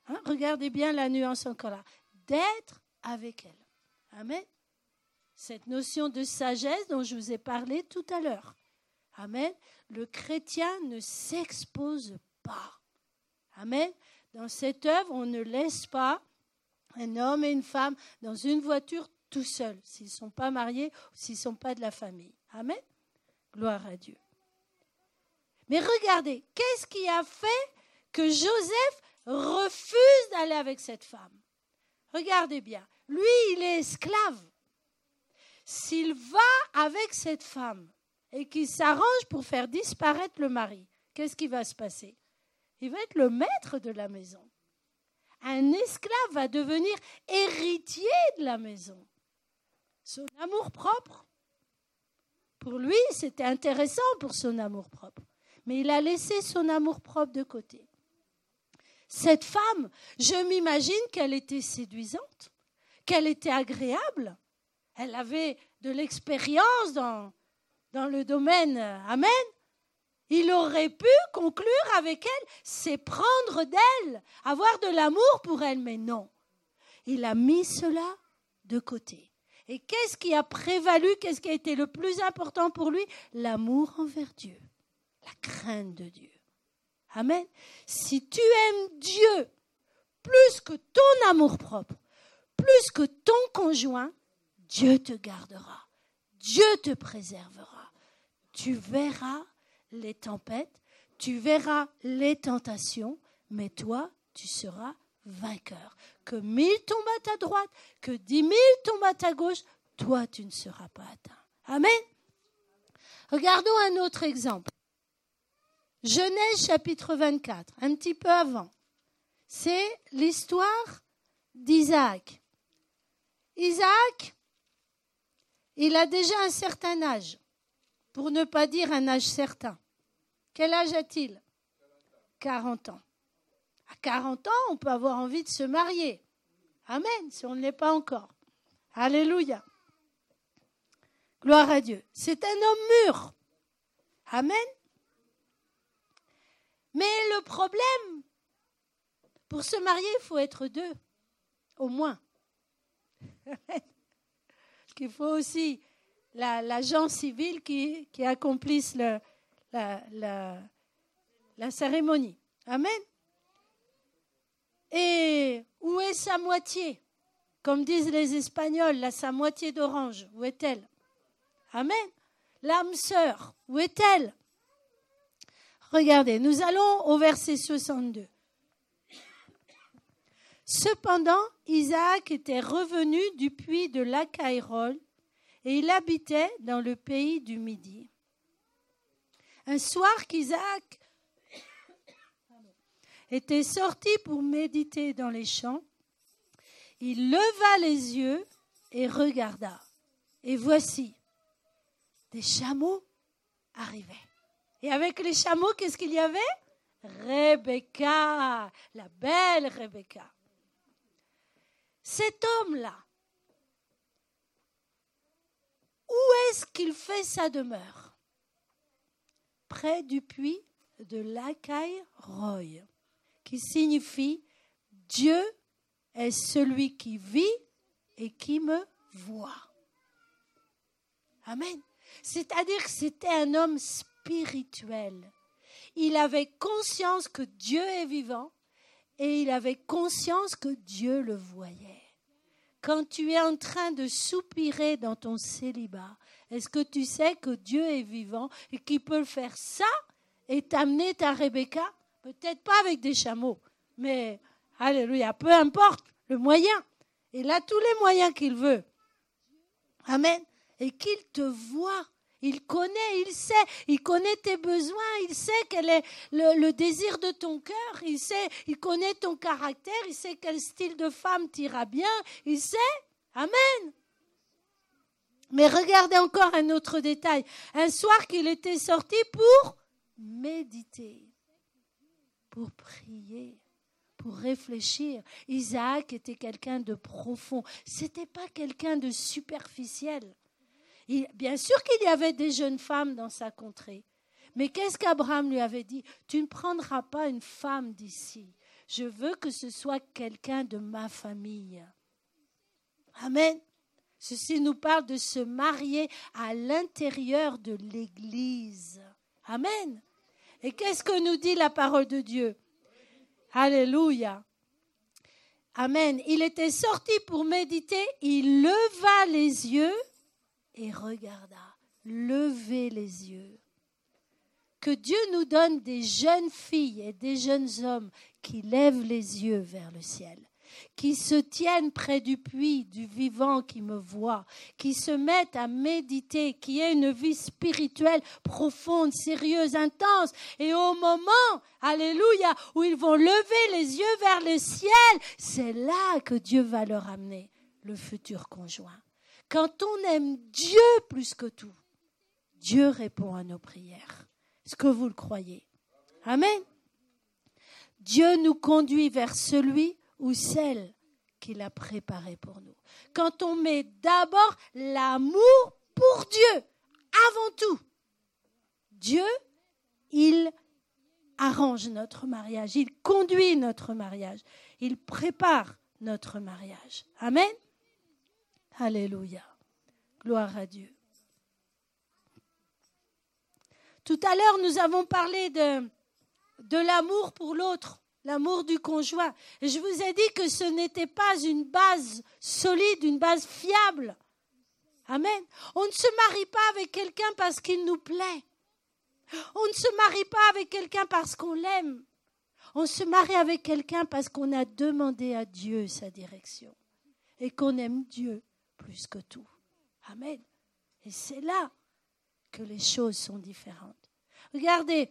Hein, regardez bien la nuance encore là. D'être avec elle. Amen. Cette notion de sagesse dont je vous ai parlé tout à l'heure. Amen. Le chrétien ne s'expose pas. Amen. Dans cette œuvre, on ne laisse pas un homme et une femme dans une voiture tout seuls, s'ils ne sont pas mariés ou s'ils ne sont pas de la famille. Amen. Gloire à Dieu. Mais regardez, qu'est-ce qui a fait que Joseph refuse d'aller avec cette femme? Regardez bien. Lui, il est esclave. S'il va avec cette femme et qu'il s'arrange pour faire disparaître le mari, qu'est-ce qui va se passer? Il va être le maître de la maison. Un esclave va devenir héritier de la maison. Son amour-propre, pour lui, c'était intéressant pour son amour-propre. Mais il a laissé son amour-propre de côté. Cette femme, je m'imagine qu'elle était séduisante, qu'elle était agréable. Elle avait de l'expérience dans le domaine. Amen. Il aurait pu conclure avec elle, c'est prendre d'elle, avoir de l'amour pour elle. Mais non, il a mis cela de côté. Et qu'est-ce qui a prévalu? Qu'est-ce qui a été le plus important pour lui? L'amour envers Dieu, la crainte de Dieu. Amen. Si tu aimes Dieu plus que ton amour-propre, plus que ton conjoint, Dieu te gardera, Dieu te préservera. Tu verras les tempêtes, tu verras les tentations, mais toi, tu seras vainqueur. Que 1000 tombent à ta droite, que 10 000 tombent à ta gauche, toi, tu ne seras pas atteint. Amen. Regardons un autre exemple. Genèse chapitre 24, un petit peu avant. C'est l'histoire d'Isaac. Isaac, il a déjà un certain âge, pour ne pas dire un âge certain. Quel âge a-t-il? 40 ans. À 40 ans, on peut avoir envie de se marier. Amen, si on ne l'est pas encore. Alléluia. Gloire à Dieu. C'est un homme mûr. Amen. Mais le problème, pour se marier, il faut être deux, au moins. Parce qu'il faut aussi l'agent civil qui accomplisse la cérémonie. Amen. Et où est sa moitié? Comme disent les Espagnols, sa moitié d'orange, où est-elle? Amen. L'âme sœur, où est-elle? Regardez, nous allons au verset 62. Cependant, Isaac était revenu du puits de Lacaïrol et il habitait dans le pays du Midi. Un soir qu'Isaac était sorti pour méditer dans les champs, il leva les yeux et regarda. Et voici, des chameaux arrivaient. Et avec les chameaux, qu'est-ce qu'il y avait? Rebecca, la belle Rebecca. Cet homme-là, où est-ce qu'il fait sa demeure? Près du puits de Lacaïrol, qui signifie Dieu est celui qui vit et qui me voit. Amen. C'est-à-dire que c'était un homme spirituel. Il avait conscience que Dieu est vivant et il avait conscience que Dieu le voyait. Quand tu es en train de soupirer dans ton célibat, est-ce que tu sais que Dieu est vivant et qu'il peut faire ça et t'amener ta Rebecca? Peut-être pas avec des chameaux, mais alléluia, peu importe le moyen. Il a tous les moyens qu'il veut. Amen. Et qu'il te voit. Il connaît, il sait, il connaît tes besoins, il sait quel est le désir de ton cœur, il connaît ton caractère, il sait quel style de femme t'ira bien, il sait. Amen. Mais regardez encore un autre détail. Un soir qu'il était sorti pour méditer, pour prier, pour réfléchir. Isaac était quelqu'un de profond. C'était pas quelqu'un de superficiel. Bien sûr qu'il y avait des jeunes femmes dans sa contrée. Mais qu'est-ce qu'Abraham lui avait dit? Tu ne prendras pas une femme d'ici. Je veux que ce soit quelqu'un de ma famille. Amen. Ceci nous parle de se marier à l'intérieur de l'Église. Amen. Et qu'est-ce que nous dit la parole de Dieu? Alléluia. Amen. Il était sorti pour méditer, il leva les yeux et regarda. Levez les yeux. Que Dieu nous donne des jeunes filles et des jeunes hommes qui lèvent les yeux vers le ciel, qui se tiennent près du puits du vivant qui me voit, qui se mettent à méditer, qui aient une vie spirituelle profonde, sérieuse, intense. Et au moment, alléluia, où ils vont lever les yeux vers le ciel, c'est là que Dieu va leur amener le futur conjoint. Quand on aime Dieu plus que tout, Dieu répond à nos prières. Est-ce que vous le croyez? Amen. Dieu nous conduit vers celui ou celle qu'il a préparé pour nous. Quand on met d'abord l'amour pour Dieu, avant tout, Dieu, il arrange notre mariage, il conduit notre mariage, il prépare notre mariage. Amen. Alléluia. Gloire à Dieu. Tout à l'heure, nous avons parlé de l'amour pour l'autre, l'amour du conjoint. Et je vous ai dit que ce n'était pas une base solide, une base fiable. Amen. On ne se marie pas avec quelqu'un parce qu'il nous plaît. On ne se marie pas avec quelqu'un parce qu'on l'aime. On se marie avec quelqu'un parce qu'on a demandé à Dieu sa direction et qu'on aime Dieu plus que tout. Amen. Et c'est là que les choses sont différentes. Regardez,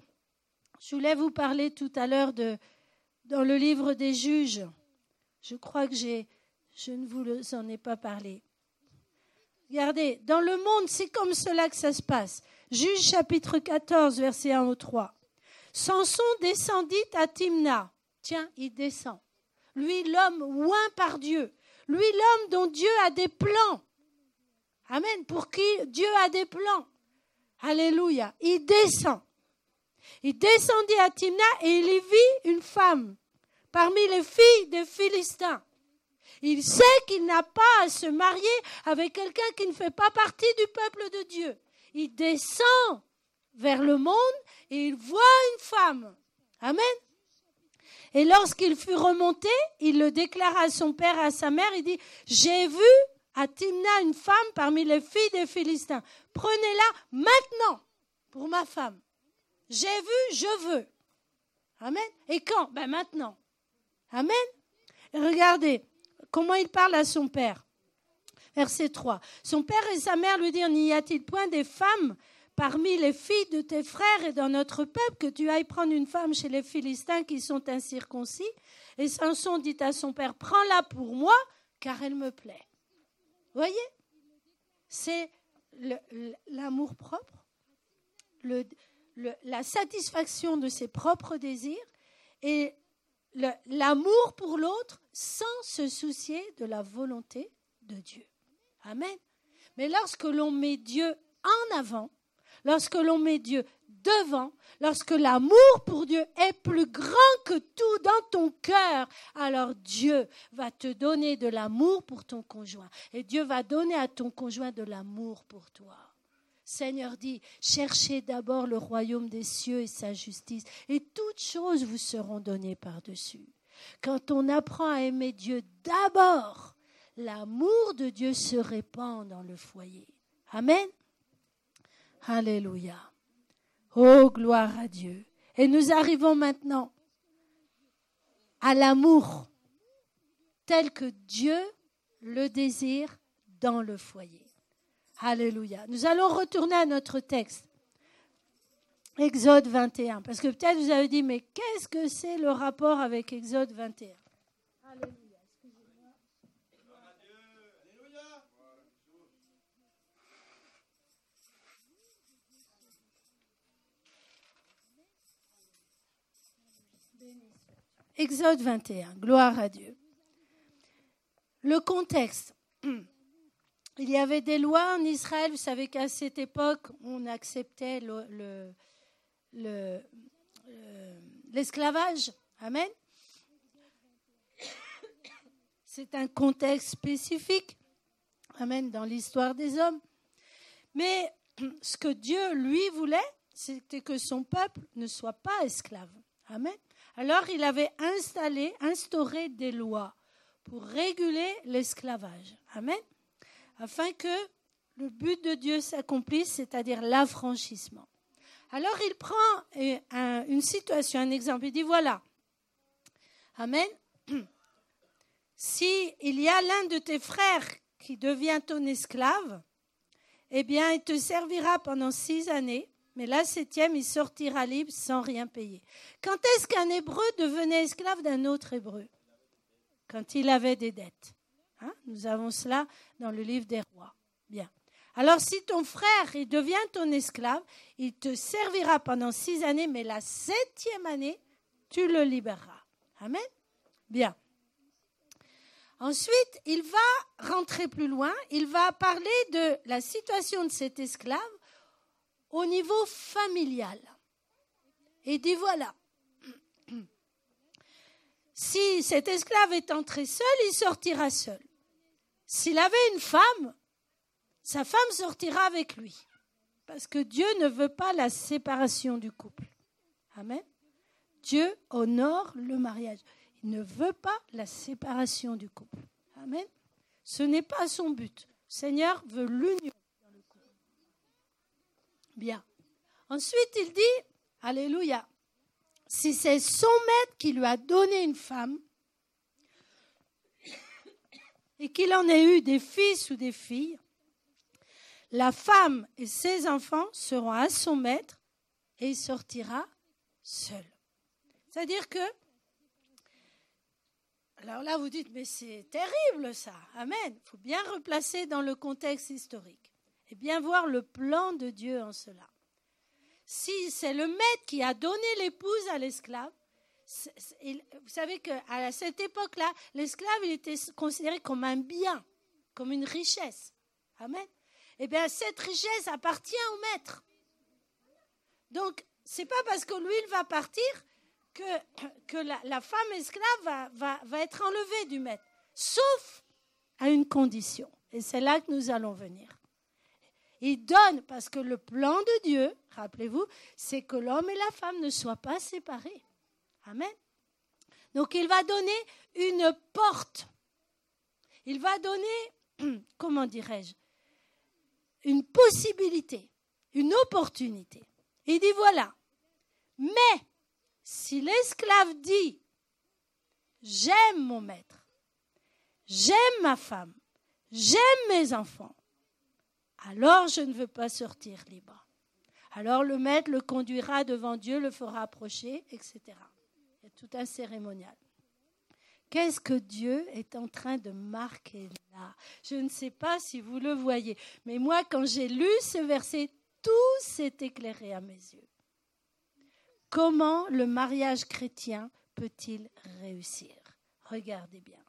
je voulais vous parler tout à l'heure dans le livre des Juges. Je crois que je ne vous en ai pas parlé. Regardez, dans le monde, c'est comme cela que ça se passe. Juges chapitre 14, versets 1 au 3. Samson descendit à Timna. Tiens, il descend. Lui, l'homme oint par Dieu. Lui, l'homme dont Dieu a des plans. Amen. Pour qui Dieu a des plans. Alléluia. Il descend. Il descendit à Timna et il y vit une femme parmi les filles des Philistins. Il sait qu'il n'a pas à se marier avec quelqu'un qui ne fait pas partie du peuple de Dieu. Il descend vers le monde et il voit une femme. Amen. Et lorsqu'il fut remonté, il le déclara à son père et à sa mère. Il dit, j'ai vu à Timna une femme parmi les filles des Philistins. Prenez-la maintenant pour ma femme. J'ai vu, je veux. Amen. Et quand? Ben maintenant. Amen. Et regardez comment il parle à son père. Verset 3. Son père et sa mère lui dirent, n'y a-t-il point des femmes parmi les filles de tes frères et dans notre peuple que tu ailles prendre une femme chez les Philistins qui sont incirconcis? Et Samson dit à son père, prends-la pour moi, car elle me plaît. Vous voyez? C'est l'amour propre, la satisfaction de ses propres désirs et l'amour pour l'autre sans se soucier de la volonté de Dieu. Amen. Mais lorsque l'on met Dieu en avant, lorsque l'on met Dieu devant, lorsque l'amour pour Dieu est plus grand que tout dans ton cœur, alors Dieu va te donner de l'amour pour ton conjoint. Et Dieu va donner à ton conjoint de l'amour pour toi. Seigneur dit, cherchez d'abord le royaume des cieux et sa justice, et toutes choses vous seront données par-dessus. Quand on apprend à aimer Dieu d'abord, l'amour de Dieu se répand dans le foyer. Amen. Alléluia. Oh, gloire à Dieu. Et nous arrivons maintenant à l'amour tel que Dieu le désire dans le foyer. Alléluia. Nous allons retourner à notre texte. Exode 21. Parce que peut-être vous avez dit, mais qu'est-ce que c'est le rapport avec Exode 21? Alléluia. Excusez-moi. Béni soit. Exode 21, gloire à Dieu. Le contexte. Il y avait des lois en Israël. Vous savez qu'à cette époque, on acceptait l'esclavage. Amen. C'est un contexte spécifique. Amen, dans l'histoire des hommes. Mais ce que Dieu, lui, voulait, c'était que son peuple ne soit pas esclave. Amen. Alors, il avait instauré des lois pour réguler l'esclavage. Amen. Afin que le but de Dieu s'accomplisse, c'est-à-dire l'affranchissement. Alors, il prend une situation, un exemple. Il dit, voilà. Amen. Si il y a l'un de tes frères qui devient ton esclave, eh bien, il te servira pendant 6 années, mais la 7e, il sortira libre sans rien payer. Quand est-ce qu'un Hébreu devenait esclave d'un autre Hébreu? Quand il avait des dettes. Nous avons cela dans le livre des rois. Bien. Alors, si ton frère, il devient ton esclave, il te servira pendant 6 années, mais la 7e année, tu le libéreras. Amen? Bien. Ensuite, il va rentrer plus loin. Il va parler de la situation de cet esclave au niveau familial. Il dit, voilà, si cet esclave est entré seul, il sortira seul. S'il avait une femme, sa femme sortira avec lui. Parce que Dieu ne veut pas la séparation du couple. Amen. Dieu honore le mariage. Il ne veut pas la séparation du couple. Amen. Ce n'est pas son but. Le Seigneur veut l'union dans le couple. Bien. Ensuite, il dit, alléluia, si c'est son maître qui lui a donné une femme et qu'il en ait eu des fils ou des filles, la femme et ses enfants seront à son maître et il sortira seul. C'est-à-dire que, alors là vous dites, mais c'est terrible ça, amen. Il faut bien replacer dans le contexte historique et bien voir le plan de Dieu en cela. Si c'est le maître qui a donné l'épouse à l'esclave, vous savez qu'à cette époque-là, l'esclave il était considéré comme un bien, comme une richesse. Amen. Eh bien, cette richesse appartient au maître. Donc, ce n'est pas parce que lui, il va partir que la femme esclave va être enlevée du maître, sauf à une condition. Et c'est là que nous allons venir. Il donne, parce que le plan de Dieu, rappelez-vous, c'est que l'homme et la femme ne soient pas séparés. Amen. Donc, il va donner une porte. Il va donner, comment dirais-je, une possibilité, une opportunité. Il dit, voilà, mais si l'esclave dit, j'aime mon maître, j'aime ma femme, j'aime mes enfants, alors je ne veux pas sortir libre. Alors le maître le conduira devant Dieu, le fera approcher, etc. Il y a tout un cérémonial. Qu'est-ce que Dieu est en train de marquer là? Je ne sais pas si vous le voyez, mais moi, quand j'ai lu ce verset, tout s'est éclairé à mes yeux. Comment le mariage chrétien peut-il réussir? Regardez bien.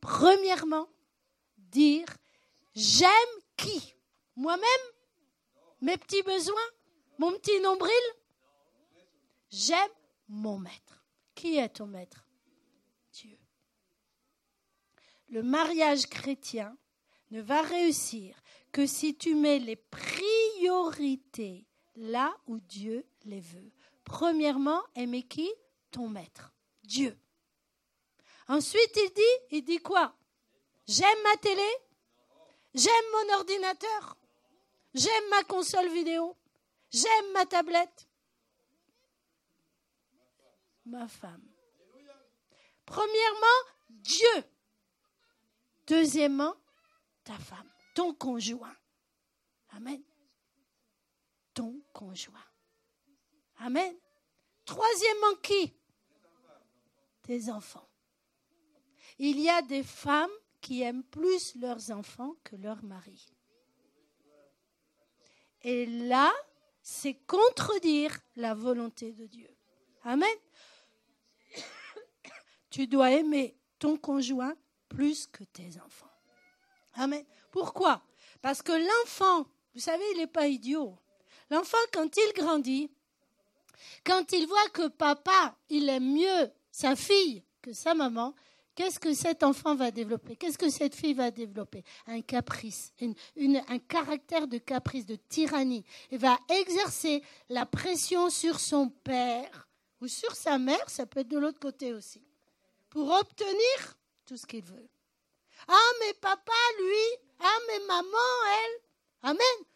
Premièrement, dire « j'aime qui? Moi-même? Mes petits besoins? Mon petit nombril? J'aime mon maître. Qui est ton maître? Dieu. Le mariage chrétien ne va réussir que si tu mets les priorités là où Dieu les veut. Premièrement, aimer qui? Ton maître, Dieu. Ensuite, il dit quoi? J'aime ma télé, j'aime mon ordinateur, j'aime ma console vidéo, j'aime ma tablette, ma femme. Premièrement, Dieu. Deuxièmement, ta femme, ton conjoint. Amen. Ton conjoint. Amen. Troisièmement, qui? Tes enfants. Il y a des femmes qui aiment plus leurs enfants que leur mari. Et là, c'est contredire la volonté de Dieu. Amen. tu dois aimer ton conjoint plus que tes enfants. Amen. Pourquoi? Parce que l'enfant, vous savez, il n'est pas idiot. L'enfant, quand il grandit, quand il voit que papa, il aime mieux sa fille que sa maman, qu'est-ce que cet enfant va développer? Qu'est-ce que cette fille va développer? Un caprice, un caractère de caprice, de tyrannie. Il va exercer la pression sur son père ou sur sa mère, ça peut être de l'autre côté aussi, pour obtenir tout ce qu'il veut. Ah, mais papa, lui, ah, mais maman, elle. Amen.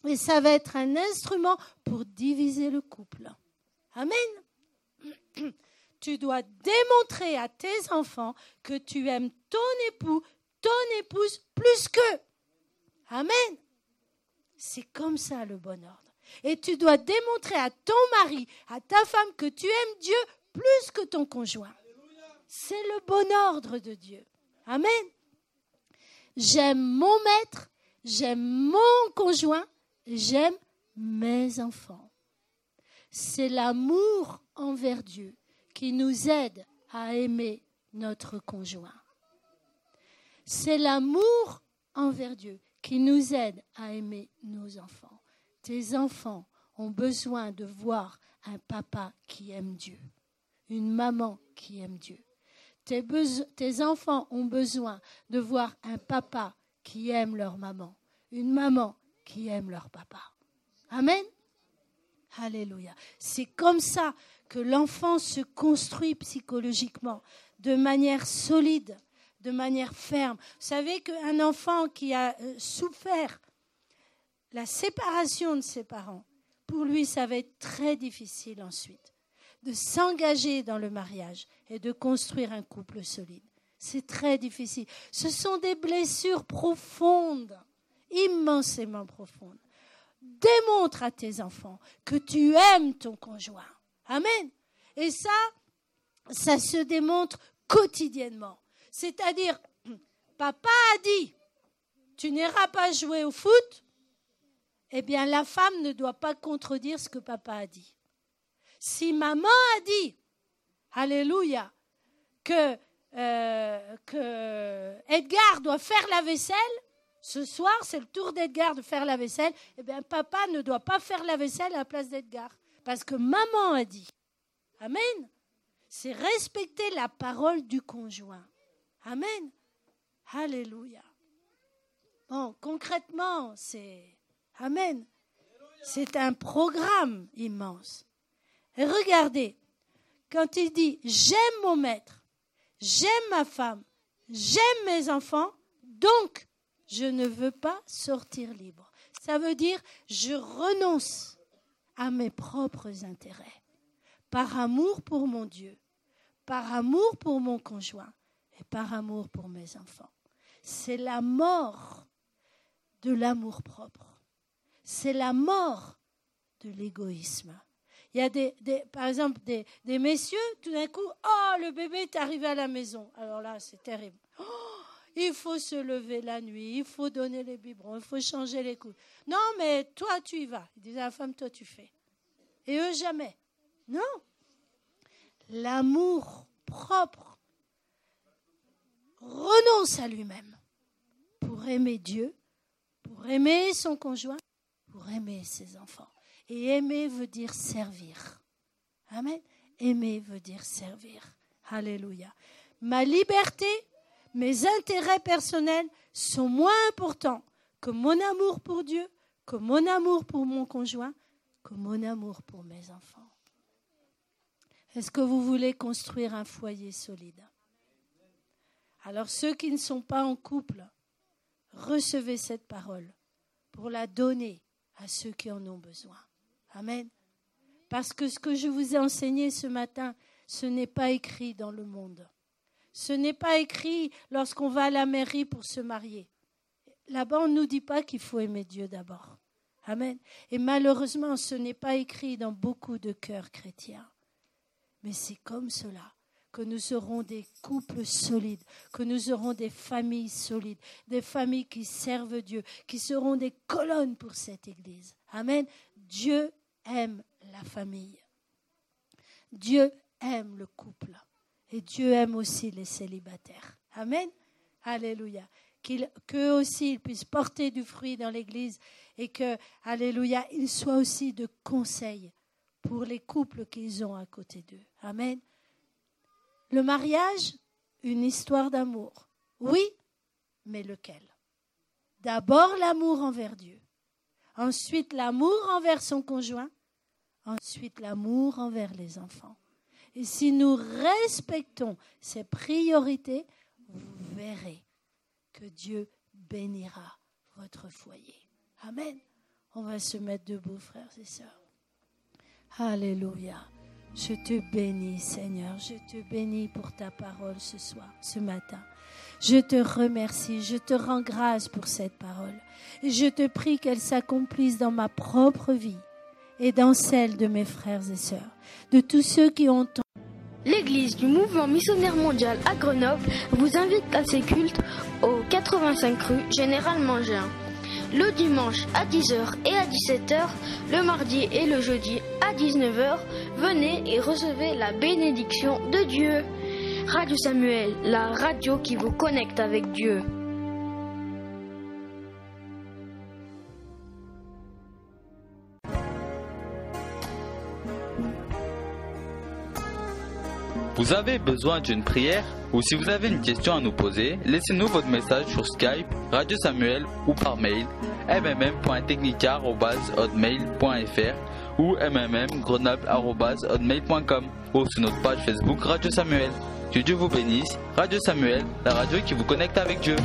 Et ça va être un instrument pour diviser le couple. Amen. Tu dois démontrer à tes enfants que tu aimes ton époux, ton épouse plus qu'eux. Amen. C'est comme ça le bon ordre. Et tu dois démontrer à ton mari, à ta femme que tu aimes Dieu plus que ton conjoint. C'est le bon ordre de Dieu. Amen. J'aime mon maître, j'aime mon conjoint, j'aime mes enfants. C'est l'amour envers Dieu qui nous aide à aimer notre conjoint. C'est l'amour envers Dieu qui nous aide à aimer nos enfants. Tes enfants ont besoin de voir un papa qui aime Dieu, une maman qui aime Dieu. Tes enfants ont besoin de voir un papa qui aime leur maman, une maman qui aime leur papa. Amen. Alléluia. C'est comme ça que l'enfant se construit psychologiquement, de manière solide, de manière ferme. Vous savez qu'un enfant qui a souffert la séparation de ses parents, pour lui, ça va être très difficile ensuite de s'engager dans le mariage et de construire un couple solide. C'est très difficile. Ce sont des blessures profondes, immensément profondes. Démontre à tes enfants que tu aimes ton conjoint. Amen. Et ça se démontre quotidiennement. C'est-à-dire, papa a dit, tu n'iras pas jouer au foot. Eh bien, la femme ne doit pas contredire ce que papa a dit. Si maman a dit, alléluia, que Edgar doit faire la vaisselle, ce soir, c'est le tour d'Edgar de faire la vaisselle, eh bien, papa ne doit pas faire la vaisselle à la place d'Edgar, parce que maman a dit. Amen. C'est respecter la parole du conjoint. Amen. Alléluia. Bon, concrètement, c'est... Amen. C'est un programme immense. Et regardez, quand il dit « J'aime mon maître, j'aime ma femme, j'aime mes enfants, donc je ne veux pas sortir libre. » Ça veut dire « Je renonce à mes propres intérêts, par amour pour mon Dieu, par amour pour mon conjoint et par amour pour mes enfants. » C'est la mort de l'amour-propre. C'est la mort de l'égoïsme. Il y a par exemple des messieurs, tout d'un coup, oh, le bébé est arrivé à la maison. Alors là, c'est terrible. Oh, il faut se lever la nuit, il faut donner les biberons, il faut changer les couches. Non, mais toi, tu y vas. Il disait à la femme, toi, tu fais. Et eux, jamais. Non. L'amour propre renonce à lui-même pour aimer Dieu, pour aimer son conjoint, pour aimer ses enfants. Et aimer veut dire servir. Amen. Aimer veut dire servir. Alléluia. Ma liberté, mes intérêts personnels sont moins importants que mon amour pour Dieu, que mon amour pour mon conjoint, que mon amour pour mes enfants. Est-ce que vous voulez construire un foyer solide? Alors ceux qui ne sont pas en couple, recevez cette parole pour la donner à ceux qui en ont besoin. Amen. Parce que ce que je vous ai enseigné ce matin, ce n'est pas écrit dans le monde. Ce n'est pas écrit lorsqu'on va à la mairie pour se marier. Là-bas, on ne nous dit pas qu'il faut aimer Dieu d'abord. Amen. Et malheureusement, ce n'est pas écrit dans beaucoup de cœurs chrétiens. Mais c'est comme cela que nous aurons des couples solides, que nous aurons des familles solides, des familles qui servent Dieu, qui seront des colonnes pour cette Église. Amen. Dieu aime la famille. Dieu aime le couple. Et Dieu aime aussi les célibataires. Amen. Alléluia. Qu'eux aussi, ils puissent porter du fruit dans l'Église et que, alléluia, ils soient aussi de conseil pour les couples qu'ils ont à côté d'eux. Amen. Le mariage, une histoire d'amour. Oui, mais lequel? D'abord l'amour envers Dieu. Ensuite l'amour envers son conjoint. Ensuite l'amour envers les enfants. Et si nous respectons ces priorités, vous verrez que Dieu bénira votre foyer. Amen. On va se mettre debout, frères et sœurs. Alléluia. Je te bénis, Seigneur. Je te bénis pour ta parole ce soir, ce matin. Je te remercie. Je te rends grâce pour cette parole. Et je te prie qu'elle s'accomplisse dans ma propre vie et dans celle de mes frères et sœurs, de tous ceux qui ont entendu. L'Église du Mouvement Missionnaire Mondial à Grenoble vous invite à ses cultes au 85 rue Général Mangin. Le dimanche à 10h et à 17h, le mardi et le jeudi à 19h, venez et recevez la bénédiction de Dieu. Radio Samuel, la radio qui vous connecte avec Dieu. Vous avez besoin d'une prière ou si vous avez une question à nous poser, laissez-nous votre message sur Skype, Radio Samuel ou par mail mmm.technica@hotmail.fr ou mmmgrenoble@hotmail.com ou sur notre page Facebook Radio Samuel. Que Dieu vous bénisse. Radio Samuel, la radio qui vous connecte avec Dieu.